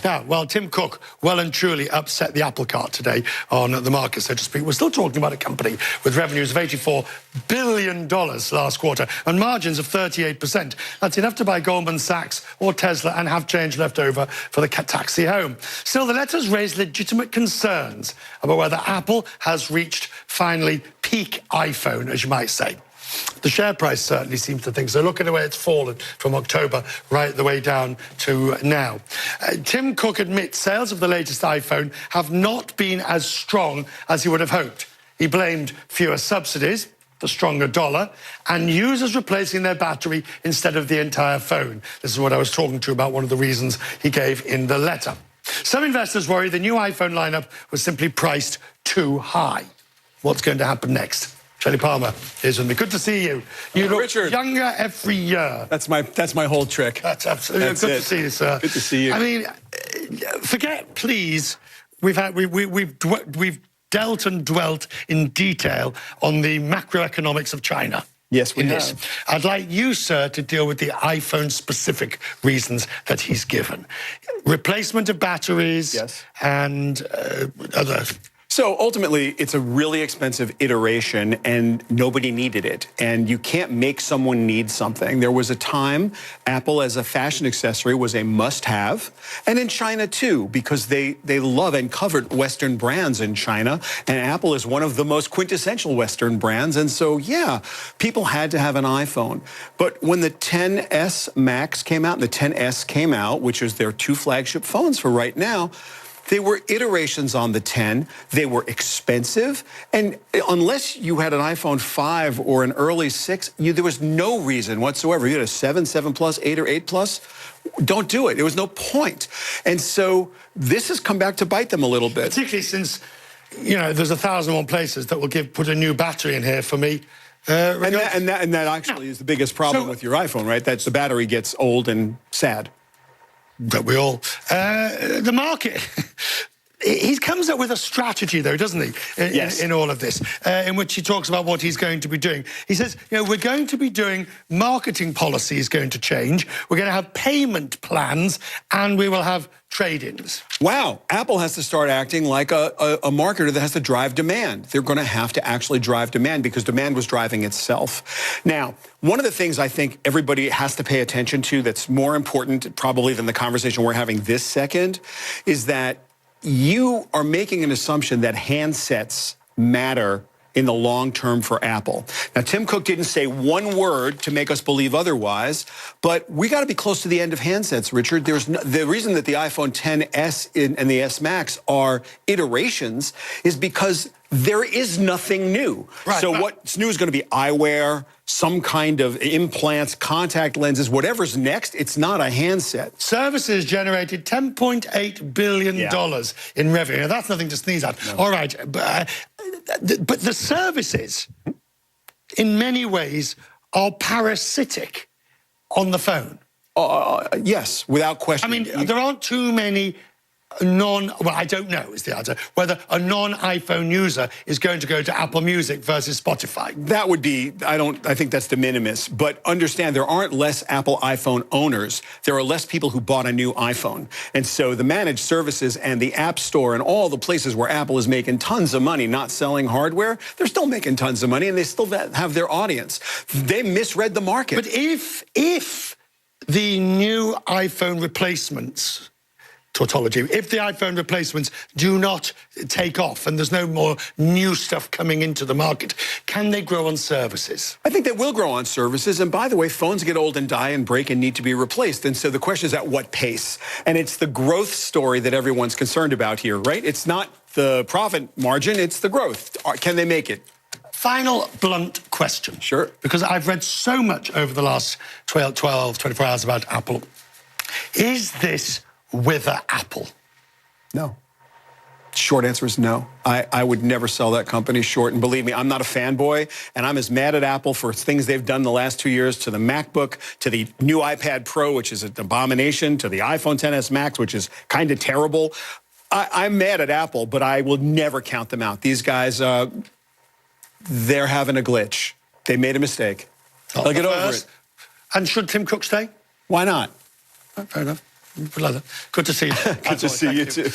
Now, well, Tim Cook well and truly upset the apple cart today on the market, so to speak. We're still talking about a company with revenues of $84 billion last quarter and margins of 38%. That's enough to buy Goldman Sachs or Tesla and have change left over for the taxi home. Still, the letters raise legitimate concerns about whether Apple has reached, finally, peak iPhone, as you might say. The share price certainly seems to think so. Look at the way it's fallen from October right the way down to now. Tim Cook admits sales of the latest iPhone have not been as strong as he would have hoped. He blamed fewer subsidies, the stronger dollar, and users replacing their battery instead of the entire phone. This is what I was talking to about, one of the reasons he gave in the letter. Some investors worry the new iPhone lineup was simply priced too high. What's going to happen next? Shelly Palmer is with me. Good to see you. You look Richard. Younger every year. That's my whole trick. That's absolutely good to see you, sir. Good to see you. I mean, forget, please. We've dealt and dwelt in detail on the macroeconomics of China. Yes, we have. I'd like you, sir, to deal with the iPhone-specific reasons that he's given. Replacement of batteries, yes, and other. So ultimately, it's a really expensive iteration, and nobody needed it. And you can't make someone need something. There was a time Apple as a fashion accessory was a must-have, and in China too, because they love and covered Western brands in China, and Apple is one of the most quintessential Western brands. And so, yeah, people had to have an iPhone. But when the XS Max came out and the XS came out, which is their two flagship phones for right now, they were iterations on the 10. They were expensive. And unless you had an iPhone 5 or an early 6, there was no reason whatsoever. You had a 7, 7 Plus, 8 or 8 Plus. Don't do it. There was no point. And so this has come back to bite them a little bit. Particularly since, you know, there's 1,001 places that will put a new battery in here for me. And that actually is the biggest problem with your iPhone, right? That the battery gets old and sad. That we all... the market... He comes up with a strategy, though, doesn't he, yes, in all of this, in which he talks about what he's going to be doing. He says, you know, we're going to be doing marketing policy is going to change, we're going to have payment plans, and we will have trade-ins. Wow. Apple has to start acting like a marketer that has to drive demand. They're going to have to actually drive demand because demand was driving itself. Now, one of the things I think everybody has to pay attention to that's more important probably than the conversation we're having this second is that you are making an assumption that handsets matter in the long term for Apple. Now, Tim Cook didn't say one word to make us believe otherwise, but we got to be close to the end of handsets, Richard. The reason that the iPhone XS and the S Max are iterations is because there is nothing new. Right, so what's new is going to be eyewear, some kind of implants, contact lenses, whatever's next, it's not a handset. Services generated $10.8 billion in revenue. Now, that's nothing to sneeze at. No. All right, but the services, in many ways, are parasitic on the phone. Yes, without question. I mean, there aren't too many well, I don't know is the answer, whether a non-iPhone user is going to go to Apple Music versus Spotify. That would be, I think that's de minimis. But understand, there aren't less Apple iPhone owners. There are less people who bought a new iPhone. And so the managed services and the App Store and all the places where Apple is making tons of money not selling hardware, they're still making tons of money and they still have their audience. They misread the market. But if the new iPhone replacements tautology, if the iPhone replacements do not take off and there's no more new stuff coming into the market, can they grow on services? I think they will grow on services. And by the way, phones get old and die and break and need to be replaced. And so the question is at what pace? And it's the growth story that everyone's concerned about here, right? It's not the profit margin, it's the growth. Can they make it? Final blunt question. Sure. Because I've read so much over the last 24 hours about Apple. Is this wither Apple? No. Short answer is no. I would never sell that company short. And believe me, I'm not a fanboy, and I'm as mad at Apple for things they've done the last 2 years to the MacBook, to the new iPad Pro, which is an abomination, to the iPhone XS Max, which is kind of terrible. I'm mad at Apple, but I will never count them out. These guys, they're having a glitch. They made a mistake. They'll get over it. And should Tim Cook stay? Why not? Fair enough. Good to see you. Good to see you too.